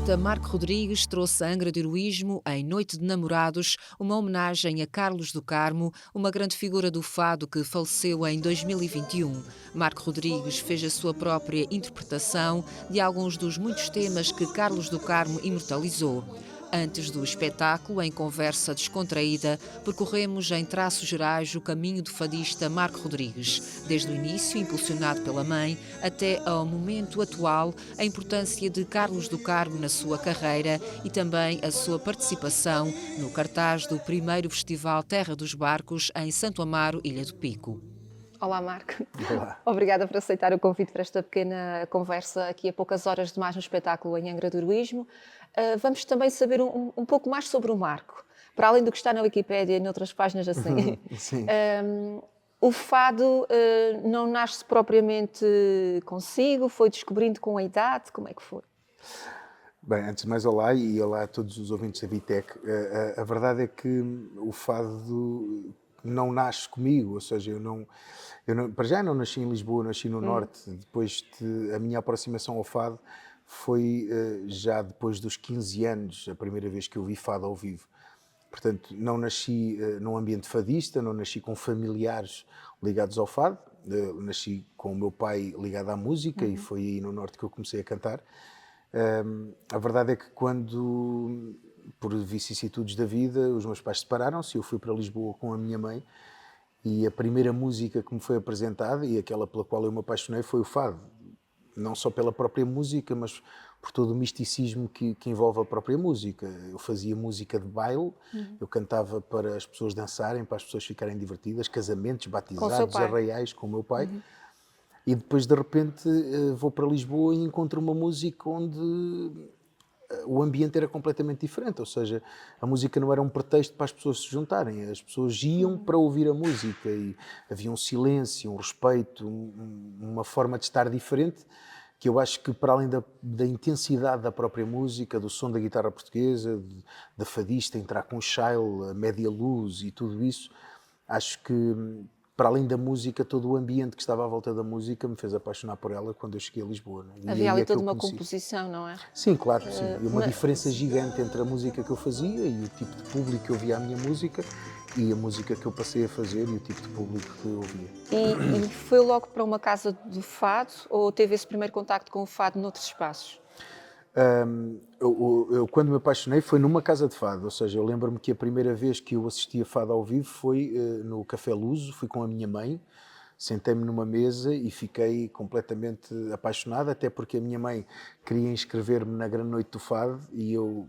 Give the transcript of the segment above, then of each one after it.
fadista Marco Rodrigues trouxe a Angra do Heroísmo, em Noite de Namorados, uma homenagem a Carlos do Carmo, uma grande figura do fado que faleceu em 2021. Marco Rodrigues fez a sua própria interpretação de alguns dos muitos temas que Carlos do Carmo imortalizou. Antes do espetáculo, em conversa descontraída, percorremos em traços gerais o caminho do fadista Marco Rodrigues, desde o início, impulsionado pela mãe, até ao momento atual, a importância de Carlos do Carmo na sua carreira e também a sua participação no cartaz do primeiro Festival Terra dos Barcos em Santo Amaro, Ilha do Pico. Olá, Marco. Olá. Obrigada por aceitar o convite para esta pequena conversa aqui a poucas horas de mais no espetáculo em Angra do Heroísmo. Vamos também saber um pouco mais sobre o Marco, para além do que está na Wikipédia e noutras páginas assim. Sim. O fado não nasce propriamente consigo, foi descobrindo com a idade, como é que foi? Bem, antes de mais, olá e olá a todos os ouvintes da Vitec. A verdade é que o fado não nasce comigo, ou seja, para já não nasci em Lisboa, nasci no Norte. Depois a minha aproximação ao fado foi já depois dos 15 anos, a primeira vez que eu vi fado ao vivo. Portanto, não nasci num ambiente fadista, não nasci com familiares ligados ao fado, nasci com o meu pai ligado à música e foi aí no Norte que eu comecei a cantar. A verdade é que quando, por vicissitudes da vida, os meus pais separaram-se, eu fui para Lisboa com a minha mãe e a primeira música que me foi apresentada e aquela pela qual eu me apaixonei foi o fado. Não só pela própria música, mas por todo o misticismo que envolve a própria música. Eu fazia música de baile, eu cantava para as pessoas dançarem, para as pessoas ficarem divertidas, casamentos, Com o seu batizados, pai? arraiais com o meu pai. E depois, de repente, vou para Lisboa e encontro uma música onde o ambiente era completamente diferente, ou seja, a música não era um pretexto para as pessoas se juntarem, as pessoas iam para ouvir a música e havia um silêncio, um respeito, uma forma de estar diferente que eu acho que, para além da intensidade da própria música, do som da guitarra portuguesa, da fadista entrar com o Shile, a média luz e tudo isso, acho que, para além da música, todo o ambiente que estava à volta da música me fez apaixonar por ela quando eu cheguei a Lisboa. Né? E Havia aí ali é que toda eu uma conheci. composição, não é? Sim, claro, sim. E uma mas- diferença gigante entre a música que eu fazia e o tipo de público que ouvia a minha música e a música que eu passei a fazer e o tipo de público que eu ouvia. E foi logo para uma casa do fado ou teve esse primeiro contacto com o fado noutros espaços? Eu, quando me apaixonei foi numa casa de fado, ou seja, eu lembro-me que a primeira vez que eu assisti a fado ao vivo foi no Café Luso, fui com a minha mãe, sentei-me numa mesa e fiquei completamente apaixonado, até porque a minha mãe queria inscrever-me na Grande Noite do Fado e eu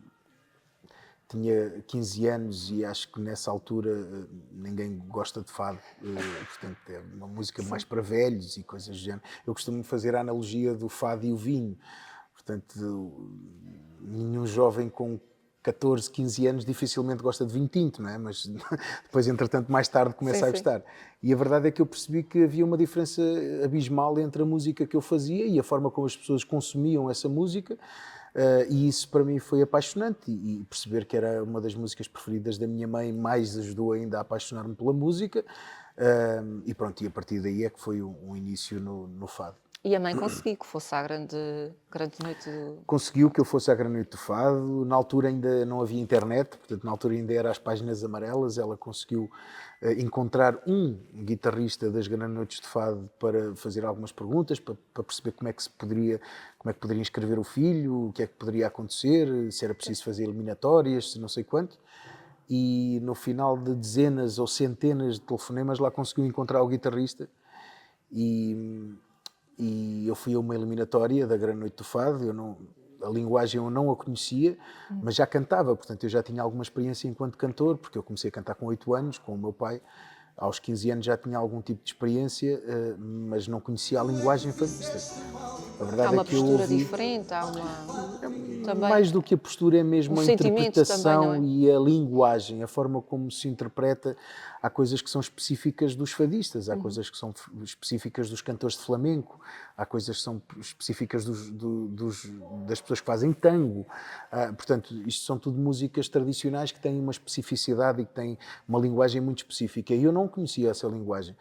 tinha 15 anos e acho que nessa altura ninguém gosta de fado, portanto é uma música mais para velhos e coisas do género. Eu costumo fazer a analogia do fado e o vinho, portanto nenhum jovem com 14, 15 anos dificilmente gosta de vinho tinto, não é? Mas depois, entretanto, mais tarde começa a gostar. E a verdade é que eu percebi que havia uma diferença abismal entre a música que eu fazia e a forma como as pessoas consumiam essa música. E isso para mim foi apaixonante e perceber que era uma das músicas preferidas da minha mãe mais ajudou ainda a apaixonar-me pela música e pronto, e a partir daí é que foi um início no fado. E a mãe conseguiu que fosse à grande noite do... Conseguiu que eu fosse à Grande Noite do Fado, na altura ainda não havia internet, portanto na altura ainda era as páginas amarelas, ela conseguiu encontrar um guitarrista das Grandes Noites de Fado para fazer algumas perguntas, para perceber como é que poderia inscrever o filho, o que é que poderia acontecer, se era preciso fazer eliminatórias, se não sei quanto. E no final de dezenas ou centenas de telefonemas lá conseguiu encontrar o guitarrista e eu fui a uma eliminatória da Grande Noite do Fado, a linguagem eu não a conhecia, mas já cantava, portanto eu já tinha alguma experiência enquanto cantor, porque eu comecei a cantar com 8 anos, com o meu pai, aos 15 anos já tinha algum tipo de experiência, mas não conhecia a linguagem fadista. A Há verdade uma é que eu postura ouvi... diferente, há uma... Também, Mais do que a postura é mesmo um a sentimento também, não interpretação é? e a linguagem, a forma como se interpreta. Há coisas que são específicas dos fadistas, há coisas que são específicas dos cantores de flamenco, há coisas que são específicas das pessoas que fazem tango. Portanto, isto são tudo músicas tradicionais que têm uma especificidade e que têm uma linguagem muito específica. E eu não conhecia essa linguagem.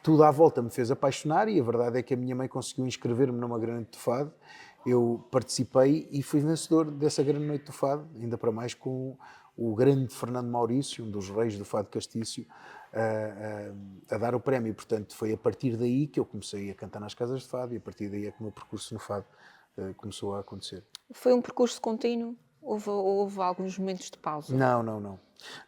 Tudo à volta me fez apaixonar e a verdade é que a minha mãe conseguiu inscrever-me numa grande de fado eu participei e fui vencedor dessa grande noite do fado, ainda para mais com o grande Fernando Maurício, um dos reis do fado castício, a dar o prémio. Portanto, foi a partir daí que eu comecei a cantar nas casas de fado e a partir daí é que o meu percurso no fado começou a acontecer. Foi um percurso contínuo? Houve alguns momentos de pausa? Não, não, não.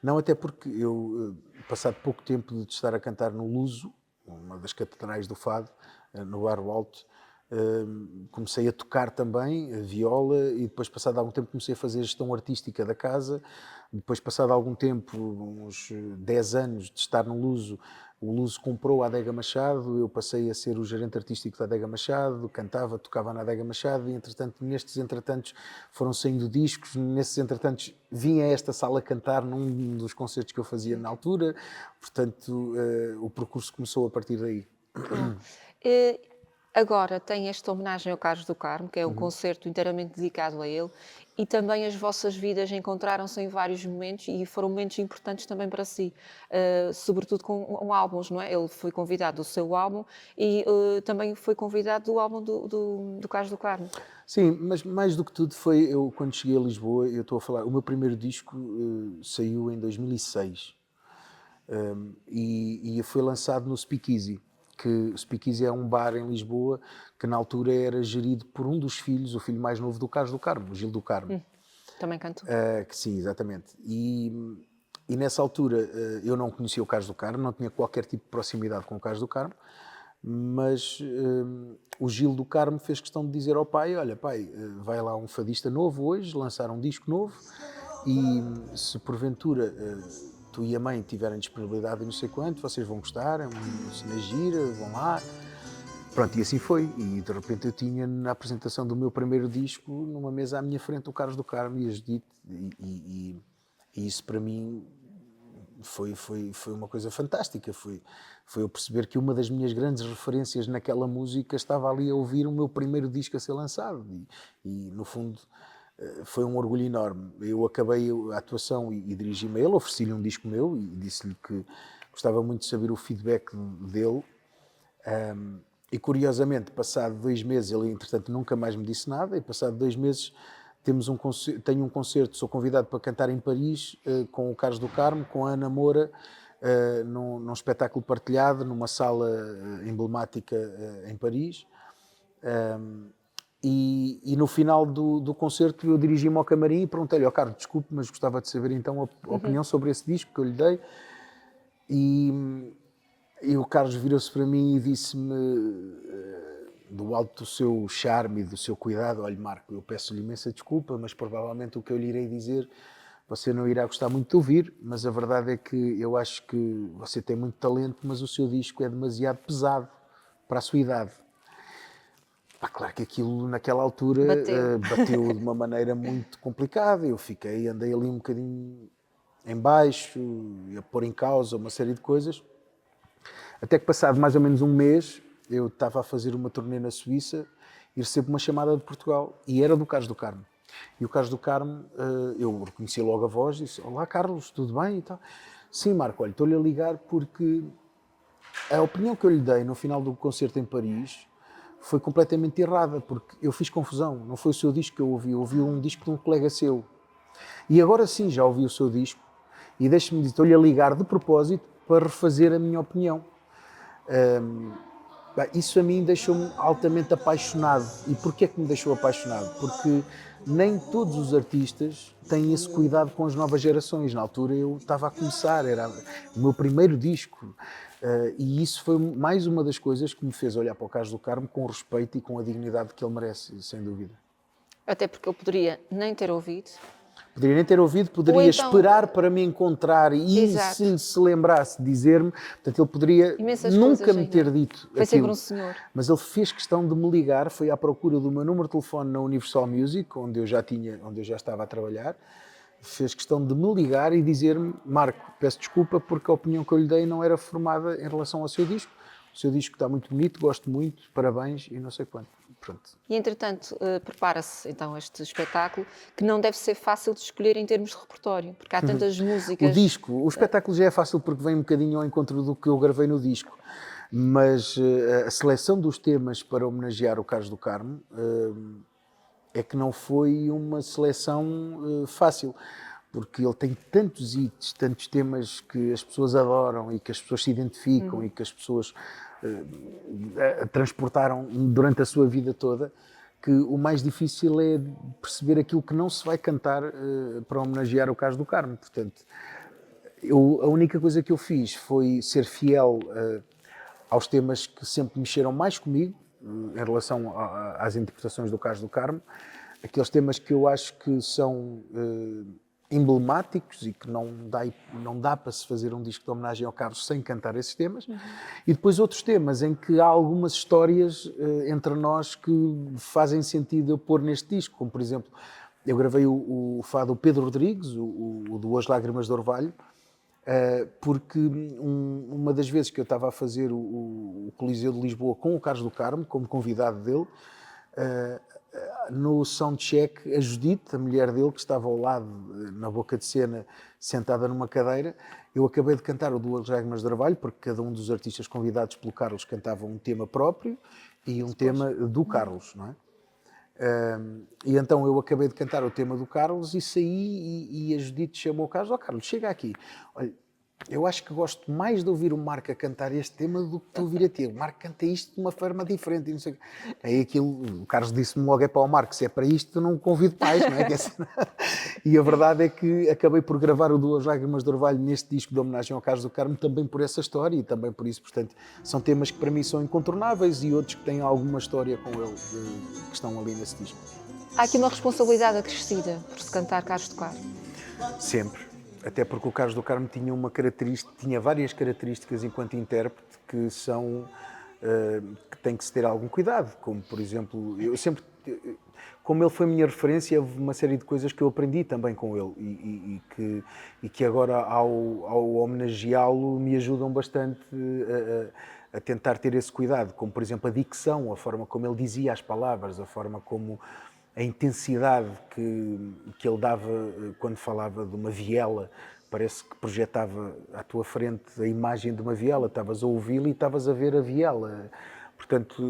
Não, até porque eu, passado pouco tempo de estar a cantar no Luso, uma das catedrais do fado, no Bairro Alto, comecei a tocar também a viola e depois, passado algum tempo, comecei a fazer gestão artística da casa. Depois, passado algum tempo, uns 10 anos de estar no Luso, o Luso comprou a Adega Machado, eu passei a ser o gerente artístico da Adega Machado, cantava, tocava na Adega Machado e, entretanto, nestes entretantos foram saindo discos, nesses entretantos vinha a esta sala cantar num dos concertos que eu fazia na altura, portanto, o percurso começou a partir daí. Agora tem esta homenagem ao Carlos do Carmo, que é um concerto inteiramente dedicado a ele, e também as vossas vidas encontraram-se em vários momentos e foram momentos importantes também para si, sobretudo com álbuns, não é? Ele foi convidado do seu álbum e também foi convidado do álbum do Carlos do Carmo. Sim, mas mais do que tudo foi, eu quando cheguei a Lisboa, eu estou a falar, o meu primeiro disco saiu em 2006 e foi lançado no Speakeasy, que o Speakeasy é um bar em Lisboa que na altura era gerido por um dos filhos, o filho mais novo do Carlos do Carmo, o Gil do Carmo. Também cantou. Que sim, exatamente. E nessa altura eu não conhecia o Carlos do Carmo, não tinha qualquer tipo de proximidade com o Carlos do Carmo, mas o Gil do Carmo fez questão de dizer ao pai, olha pai, vai lá um fadista novo hoje, lançar um disco novo e se porventura tu e a mãe tiverem disponibilidade e não sei quanto, vocês vão gostar, é uma cena gira, vão lá. Pronto, e assim foi. E de repente eu tinha na apresentação do meu primeiro disco, numa mesa à minha frente, o Carlos do Carmo e a Judite, e isso para mim foi uma coisa fantástica. Foi eu perceber que uma das minhas grandes referências naquela música estava ali a ouvir o meu primeiro disco a ser lançado. E no fundo foi um orgulho enorme. Eu acabei a atuação e dirigi-me a ele, ofereci-lhe um disco meu e disse-lhe que gostava muito de saber o feedback dele. E curiosamente, passado 2 meses, ele entretanto nunca mais me disse nada, e passado 2 meses tenho um concerto, sou convidado para cantar em Paris com o Carlos do Carmo, com a Ana Moura, num espetáculo partilhado, numa sala emblemática em Paris. E no final do concerto eu dirigi-me ao camarim e perguntei-lhe, Carlos, desculpe, mas gostava de saber então a opinião sobre esse disco que eu lhe dei. E o Carlos virou-se para mim e disse-me, do alto do seu charme e do seu cuidado, olha Marco, eu peço-lhe imensa desculpa, mas provavelmente o que eu lhe irei dizer você não irá gostar muito de ouvir, mas a verdade é que eu acho que você tem muito talento, mas o seu disco é demasiado pesado para a sua idade. Claro que aquilo naquela altura bateu de uma maneira muito complicada, eu andei ali um bocadinho em baixo, a pôr em causa uma série de coisas. Até que passado mais ou menos um mês, eu estava a fazer uma turnê na Suíça e recebo uma chamada de Portugal, e era do Carlos do Carmo. E o Carlos do Carmo, eu reconheci logo a voz, disse, olá Carlos, tudo bem? E tal. Sim Marco, olha, estou-lhe a ligar porque a opinião que eu lhe dei no final do concerto em Paris foi completamente errada, porque eu fiz confusão, não foi o seu disco que eu ouvi um disco de um colega seu. E agora sim, já ouvi o seu disco, e deixe-me dizer, estou-lhe a ligar de propósito para refazer a minha opinião. Isso a mim deixou-me altamente apaixonado. E porquê que me deixou apaixonado? Porque nem todos os artistas têm esse cuidado com as novas gerações. Na altura eu estava a começar, era o meu primeiro disco. E isso foi mais uma das coisas que me fez olhar para o Carlos do Carmo com respeito e com a dignidade que ele merece, sem dúvida. Até porque eu poderia nem ter ouvido. Poderia nem ter ouvido, poderia então, esperar para me encontrar e exato. se lembrasse de dizer-me, portanto ele poderia Imensas nunca coisas, me ter dito foi aquilo. sempre um senhor. Mas ele fez questão de me ligar, foi à procura do meu número de telefone na Universal Music, onde eu já estava a trabalhar, fez questão de me ligar e dizer-me, Marco, peço desculpa porque a opinião que eu lhe dei não era formada em relação ao seu disco. O seu disco está muito bonito, gosto muito, parabéns e não sei quanto. Pronto. E entretanto, prepara-se então este espetáculo, que não deve ser fácil de escolher em termos de repertório, porque há tantas músicas. O espetáculo já é fácil porque vem um bocadinho ao encontro do que eu gravei no disco, mas a seleção dos temas para homenagear o Carlos do Carmo é que não foi uma seleção fácil, porque ele tem tantos hits, tantos temas que as pessoas adoram e que as pessoas se identificam e que as pessoas transportaram durante a sua vida toda, que o mais difícil é perceber aquilo que não se vai cantar para homenagear o Carlos do Carmo. Portanto, a única coisa que eu fiz foi ser fiel aos temas que sempre mexeram mais comigo, em relação às interpretações do Carlos do Carmo, aqueles temas que eu acho que são emblemáticos e que não dá para se fazer um disco de homenagem ao Carlos sem cantar esses temas, e depois outros temas em que há algumas histórias entre nós que fazem sentido eu pôr neste disco, como por exemplo, eu gravei o fado Pedro Rodrigues, o do As Lágrimas de Orvalho, porque uma das vezes que eu estava a fazer o Coliseu de Lisboa com o Carlos do Carmo, como convidado dele, no soundcheck, a Judite, a mulher dele, que estava ao lado, na boca de cena, sentada numa cadeira, eu acabei de cantar o Duas Lágrimas de Orvalho, porque cada um dos artistas convidados pelo Carlos cantava um tema próprio e um tema do Carlos, não é? E então eu acabei de cantar o tema do Carlos e saí e a Judite chamou o Carlos: "Ó Carlos, chega aqui, olha, eu acho que gosto mais de ouvir o Marco a cantar este tema do que de ouvir a ti. O Marco canta isto de uma forma diferente." E não sei o quê. Aí o Carlos disse-me logo: "É para o Marco, se é para isto, eu não o convido mais." Não é? E a verdade é que acabei por gravar o Duas Lágrimas de Orvalho neste disco de homenagem ao Carlos do Carmo, também por essa história e também por isso. Portanto, são temas que para mim são incontornáveis e outros que têm alguma história com ele, que estão ali nesse disco. Há aqui uma responsabilidade acrescida por se cantar Carlos do Carmo. Sempre. Até porque o Carlos do Carmo tinha várias características enquanto intérprete que são que tem que se ter algum cuidado, como por exemplo, como ele foi a minha referência, houve uma série de coisas que eu aprendi também com ele e que agora ao homenageá-lo me ajudam bastante a tentar ter esse cuidado, como por exemplo a dicção, a forma como ele dizia as palavras, a forma como a intensidade que ele dava quando falava de uma viela, parece que projetava à tua frente a imagem de uma viela, estavas a ouvi-la e estavas a ver a viela. Portanto,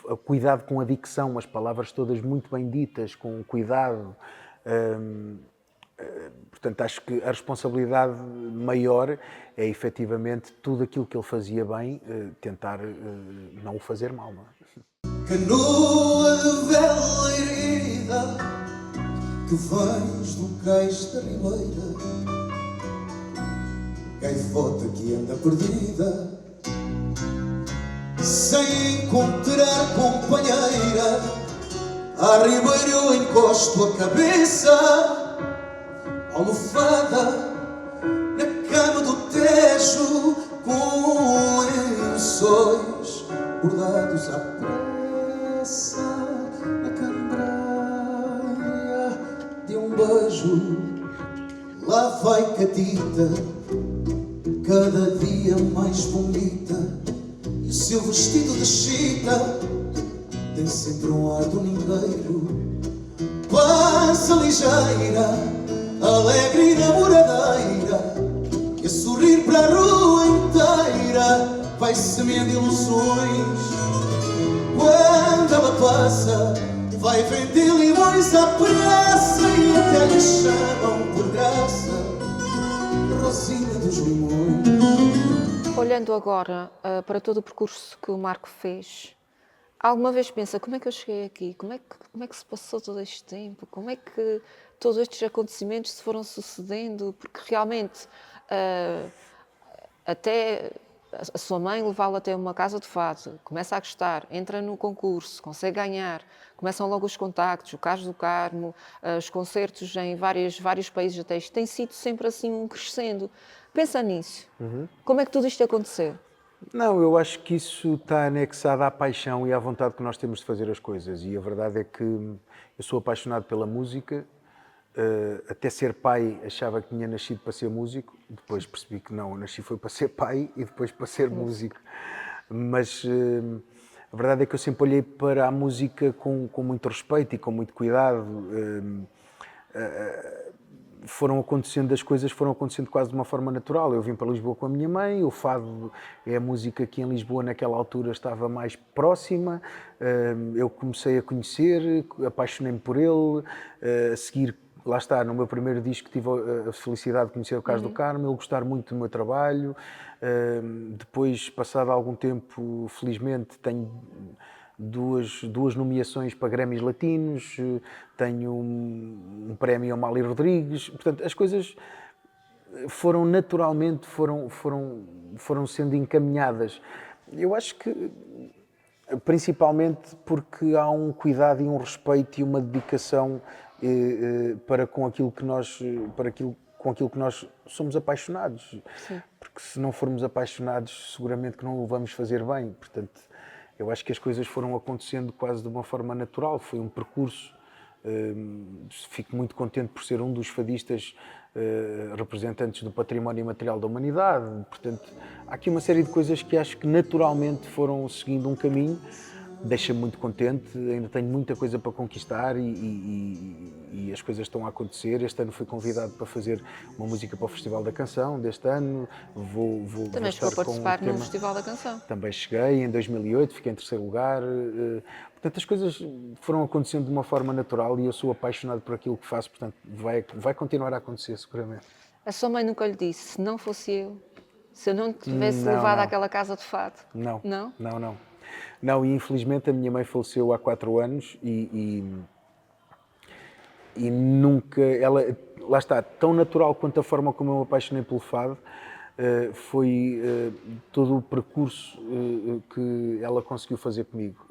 a cuidado com a dicção, as palavras todas muito bem ditas, com cuidado. Portanto, acho que a responsabilidade maior é efetivamente tudo aquilo que ele fazia bem, tentar não o fazer mal, não é? Canoa de vela erguida que vens do cais da ribeira, gaivota que anda perdida sem encontrar companheira. À ribeira eu encosto a cabeça, almofada na cama do Tejo, com lençóis bordados à pressa, na candraia de um beijo. Lá vai Catita, cada dia mais bonita, e o seu vestido de chita tem sempre um ar domingueiro. Passa ligeira, alegre e namoradeira, e a sorrir para a rua inteira vai semeando ilusões. Quando ela passa, vai vender limões à praça e até lhe chamam por graça Rosinha dos Limões. Olhando agora para todo o percurso que o Marco fez, alguma vez pensa: como é que eu cheguei aqui? Como é que se passou todo este tempo? Como é que todos estes acontecimentos se foram sucedendo? Porque realmente até a sua mãe levá-lo até uma casa de fado, começa a gostar, entra no concurso, consegue ganhar, começam logo os contactos, o Carlos do Carmo, os concertos em vários países até. Isto tem sido sempre assim um crescendo. Pensa nisso. Como é que tudo isto aconteceu? Não, eu acho que isso está anexado à paixão e à vontade que nós temos de fazer as coisas. E a verdade é que eu sou apaixonado pela música. Até ser pai achava que tinha nascido para ser músico. Depois percebi que não, nasci foi para ser pai e depois para ser músico. Mas a verdade é que eu sempre olhei para a música com muito respeito e com muito cuidado. foram acontecendo, as coisas foram acontecendo quase de uma forma natural. Eu vim para Lisboa com a minha mãe, o fado é a música que em Lisboa naquela altura estava mais próxima, eu comecei a conhecer, apaixonei-me por ele, a seguir, lá está, no meu primeiro disco tive a felicidade de conhecer o Carlos do Carmo, ele gostar muito do meu trabalho, depois, passado algum tempo, felizmente, tenho duas nomeações para Grammys Latinos, tenho um prémio ao Mália Rodrigues, portanto as coisas foram naturalmente, foram sendo encaminhadas. Eu acho que principalmente porque há um cuidado e um respeito e uma dedicação para com aquilo que nós, com aquilo que nós somos apaixonados. Sim. Porque se não formos apaixonados, seguramente que não o vamos fazer bem. Portanto, eu acho que as coisas foram acontecendo quase de uma forma natural. Foi um percurso. Fico muito contente por ser um dos fadistas representantes do património imaterial da humanidade. Portanto, há aqui uma série de coisas que acho que naturalmente foram seguindo um caminho. Deixa-me muito contente, ainda tenho muita coisa para conquistar e as coisas estão a acontecer. Este ano fui convidado para fazer uma música para o Festival da Canção deste ano. Também chegou a participar no Festival da Canção. Também cheguei em 2008, fiquei em terceiro lugar. Portanto, as coisas foram acontecendo de uma forma natural e eu sou apaixonado por aquilo que faço, portanto, vai continuar a acontecer seguramente. A sua mãe nunca lhe disse, se não fosse eu, se eu não te tivesse levado àquela casa de fado? Não. Não? Não. Não, e infelizmente a minha mãe faleceu há 4 anos e nunca, ela, lá está, tão natural quanto a forma como eu me apaixonei pelo fado, foi todo o percurso que ela conseguiu fazer comigo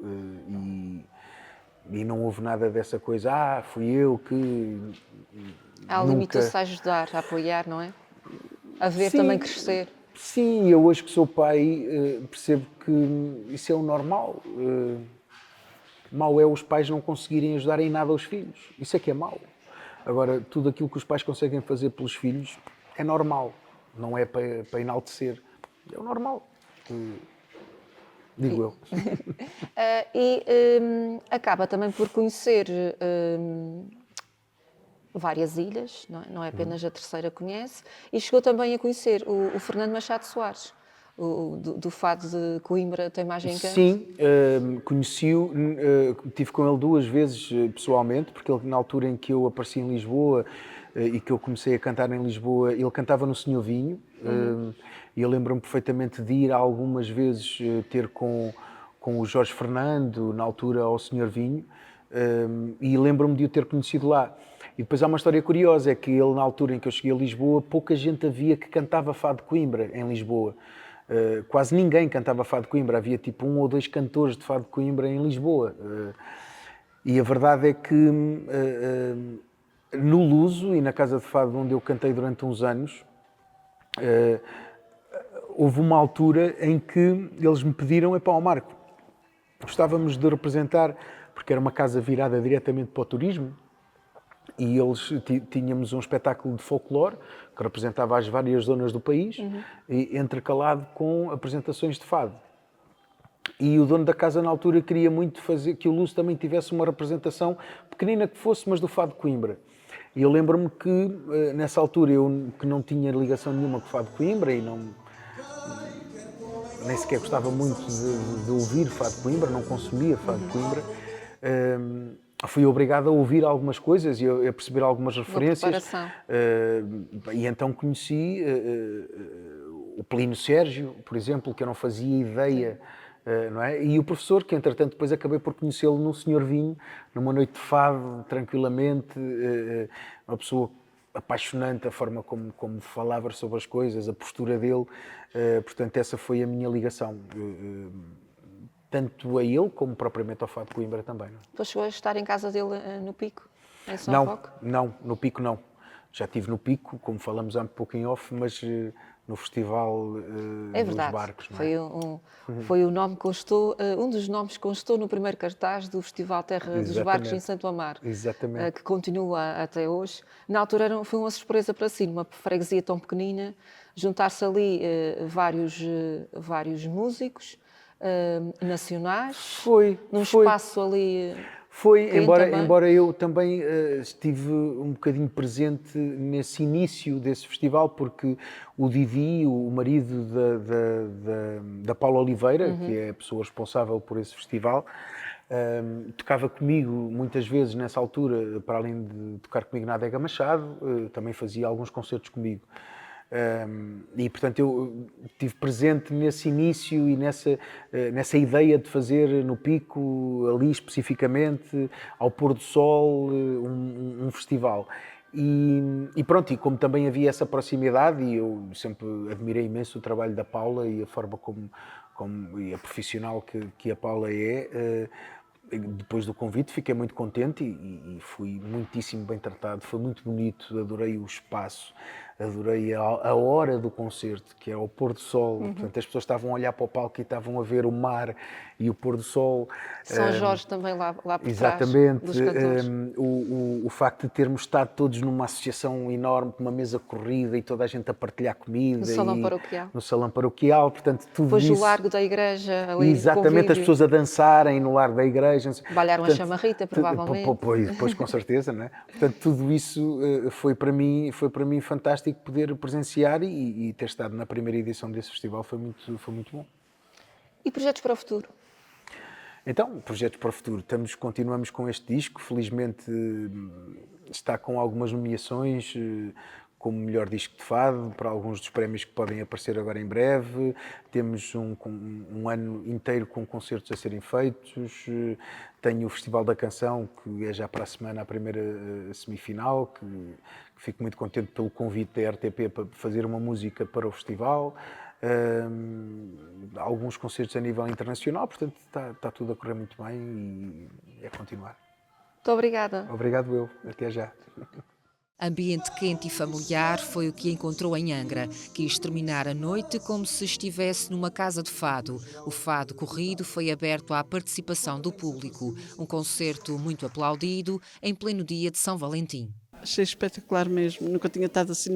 e não houve nada dessa coisa, fui eu que... Ela limitou-se a ajudar, a apoiar, não é? A ver também crescer. Sim, eu hoje que sou pai percebo que isso é o normal. Mau é os pais não conseguirem ajudar em nada aos filhos. Isso é que é mau. Agora, tudo aquilo que os pais conseguem fazer pelos filhos é normal. Não é para enaltecer. É o normal. Digo eu. Acaba também por conhecer várias ilhas, não é apenas a terceira que conhece, e chegou também a conhecer o Fernando Machado Soares, do fado de Coimbra, Tem Mais Encanto. Sim, conheci-o, estive com ele 2 vezes pessoalmente, porque ele, na altura em que eu apareci em Lisboa e que eu comecei a cantar em Lisboa, ele cantava no Senhor Vinho, e eu lembro-me perfeitamente de ir algumas vezes ter com o Jorge Fernando, na altura ao Senhor Vinho, e lembro-me de o ter conhecido lá. E depois há uma história curiosa, é que ele, na altura em que eu cheguei a Lisboa, pouca gente havia que cantava fado de Coimbra em Lisboa. Quase ninguém cantava fado de Coimbra, havia tipo 1 ou 2 cantores de fado de Coimbra em Lisboa. E a verdade é que no Luso e na Casa de Fado, onde eu cantei durante uns anos, houve uma altura em que eles me pediram, Marco, gostávamos de representar, porque era uma casa virada diretamente para o turismo, e eles tínhamos um espetáculo de folclore que representava as várias zonas do país, e intercalado com apresentações de fado. E o dono da casa na altura queria muito fazer que o Luso também tivesse uma representação pequenina que fosse, mas do fado de Coimbra. E eu lembro-me que nessa altura eu que não tinha ligação nenhuma com o fado de Coimbra e nem sequer gostava muito de ouvir fado de Coimbra, não consumia fado de Coimbra. Fui obrigado a ouvir algumas coisas e a perceber algumas referências. E então conheci o Plínio Sérgio, por exemplo, que eu não fazia ideia, não é? E o professor, que entretanto depois acabei por conhecê-lo no Senhor Vinho, numa noite de fado, tranquilamente, uma pessoa apaixonante, a forma como falava sobre as coisas, a postura dele, portanto essa foi a minha ligação. Tanto a ele como propriamente ao fado de Coimbra também. Depois chegou a estar em casa dele no Pico, em São Roque? Não, no Pico não. Já estive no Pico, como falamos há um pouco em off, mas no Festival dos Barcos. Não é? Foi o nome que constou, um dos nomes que constou no primeiro cartaz do Festival Terra dos Barcos em Santo Amaro. Exatamente. Que continua até hoje. Na altura foi uma surpresa para si, numa freguesia tão pequenina, juntar-se ali vários músicos nacionais, num espaço ali... Foi, Quem embora, também? embora eu também estive um bocadinho presente nesse início desse festival, porque o Didi, o marido da Paula Oliveira, que é a pessoa responsável por esse festival, tocava comigo muitas vezes nessa altura, para além de tocar comigo na Adega Machado, também fazia alguns concertos comigo. E portanto eu estive presente nesse início e nessa ideia de fazer no Pico, ali especificamente, ao pôr do sol, um festival. E pronto, e como também havia essa proximidade, e eu sempre admirei imenso o trabalho da Paula e a forma e a profissional que a Paula é, depois do convite fiquei muito contente e fui muitíssimo bem tratado, foi muito bonito, adorei o espaço, adorei a hora do concerto, que é ao pôr do sol, portanto as pessoas estavam a olhar para o palco e estavam a ver o mar e o pôr do sol. São Jorge também lá por Exatamente, trás dos cantores. o facto de termos estado todos numa associação enorme, com uma mesa corrida e toda a gente a partilhar comida. No salão paroquial. No salão paroquial, portanto tudo Depois isso. o largo da igreja, ali Exatamente, as convívio. pessoas a dançarem no largo da igreja. Balharam a chamarrita, provavelmente. Pois, com certeza, né? Portanto, tudo isso foi para mim fantástico poder presenciar e ter estado na primeira edição desse festival foi muito bom. E projetos para o futuro? Então, projetos para o futuro. Continuamos com este disco, felizmente está com algumas nomeações como melhor disco de fado, para alguns dos prémios que podem aparecer agora em breve. Temos um ano inteiro com concertos a serem feitos. Tenho o Festival da Canção, que é já para a semana a primeira semifinal, que fico muito contente pelo convite da RTP para fazer uma música para o festival. Alguns concertos a nível internacional, portanto está tudo a correr muito bem e é continuar. Muito obrigada. Obrigado eu, até já. Ambiente quente e familiar foi o que encontrou em Angra. Quis terminar a noite como se estivesse numa casa de fado. O fado corrido foi aberto à participação do público. Um concerto muito aplaudido em pleno dia de São Valentim. Achei espetacular mesmo. Nunca tinha estado assim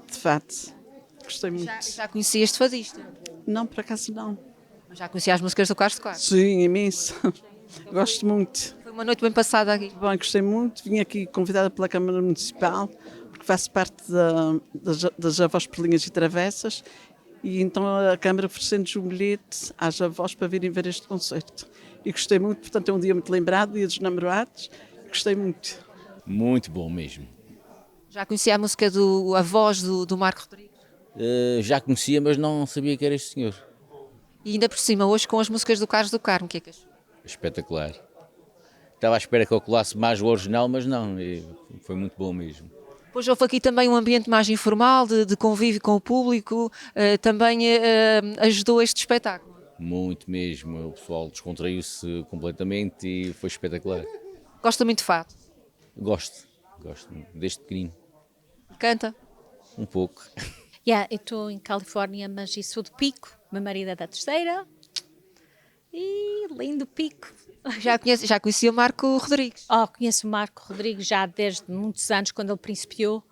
de fado. Gostei muito. Já conhecia este fadista? Não, por acaso não. Mas já conhecia as músicas do Carlos de Castro? Sim, imenso. Gosto muito. Foi uma noite bem passada aqui. Bom, gostei muito. Vim aqui convidada pela Câmara Municipal, porque faço parte das avós por linhas e travessas, e então a Câmara oferecendo-nos um bilhete às avós para virem ver este concerto. E gostei muito, portanto é um dia muito lembrado, dia dos namorados. Gostei muito. Muito bom mesmo. Já conhecia a música A Voz do Marco Rodrigues? Já conhecia, mas não sabia que era este senhor. E ainda por cima, hoje com as músicas do Carlos do Carmo, o que é que achou? Espetacular. Estava à espera que eu colasse mais o original, mas não, foi muito bom mesmo. Pois houve aqui também um ambiente mais informal, de convívio com o público, também ajudou este espetáculo. Muito mesmo, o pessoal descontraiu-se completamente e foi espetacular. Gosta muito de fado? Gosto, desde pequenino. Canta? Um pouco. Eu estou em Califórnia, mas sou de Pico. Meu marido é da Terceira. E lindo Pico. Já conhecia o Marco Rodrigues? Conheço o Marco Rodrigues já desde muitos anos, quando ele principiou.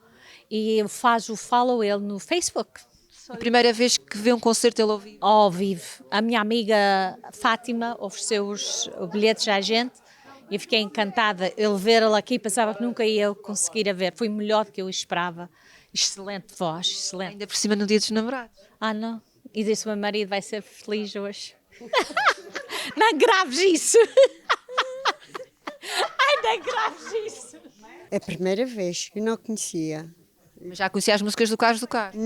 E eu follow ele no Facebook. A primeira vez que vê um concerto ele ouviu? Ao vivo. A minha amiga Fátima ofereceu os bilhetes à gente. E eu fiquei encantada. Ele ver-lo aqui, pensava que nunca ia eu conseguir a ver. Foi melhor do que eu esperava. Excelente voz, excelente. Ainda por cima no dia dos namorados. Não. E disse: o meu marido vai ser feliz hoje. Não graves isso! Não graves isso! É a primeira vez que não conhecia. Mas já conhecia as músicas do Carlos do Carmo?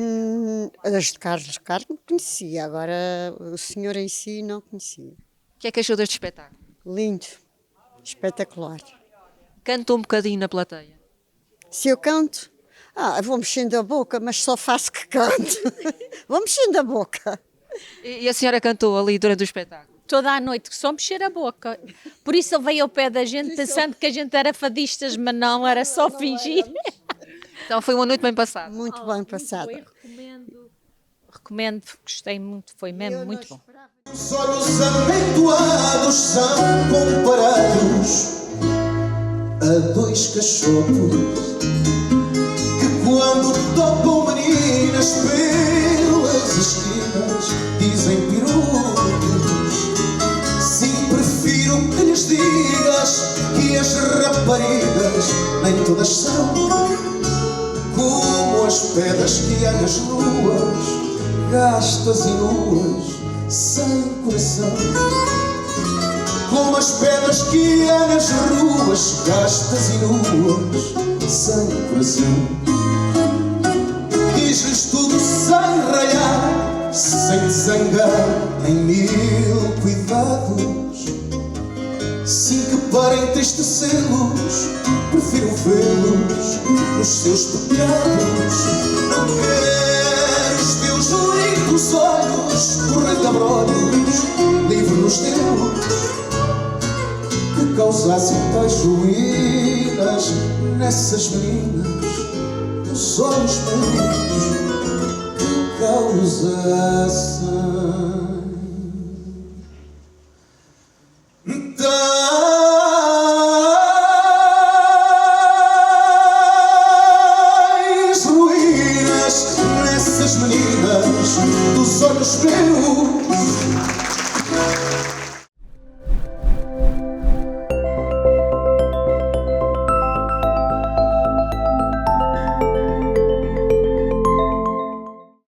As de Carlos Carmo conhecia, agora o senhor em si não conhecia. O que é que achou deste espetáculo? Lindo, espetacular. Canta um bocadinho na plateia. Se eu canto, vou mexendo a boca, mas só faço que canto. Vou mexendo a boca. E a senhora cantou ali durante o espetáculo? Toda a noite, só mexer a boca. Por isso ele veio ao pé da gente pensando que a gente era fadistas, mas não, era só fingir. Então foi uma noite bem passada. Muito bem passada. Recomendo, gostei muito, foi mesmo muito bom. Os olhos amendoados são comparados a dois cachorros que quando topam meninas pelas esquinas dizem pirulos. Sim, todas são como as pedras que há nas ruas, gastas e nuas, sem coração. Como as pedras que há nas ruas, gastas e nuas, sem coração. Diz-lhes tudo sem raiar, sem te zangar, em mil cuidados. Sim, que para entristecê-los, prefiro vê-los nos seus pecados. Não quero os teus lindos olhos, correndo a brolhos, livre-nos Deus, que causassem tais ruínas nessas meninas, nos olhos meus, que causassem tais ruínas nessas meninas, dos olhos meus.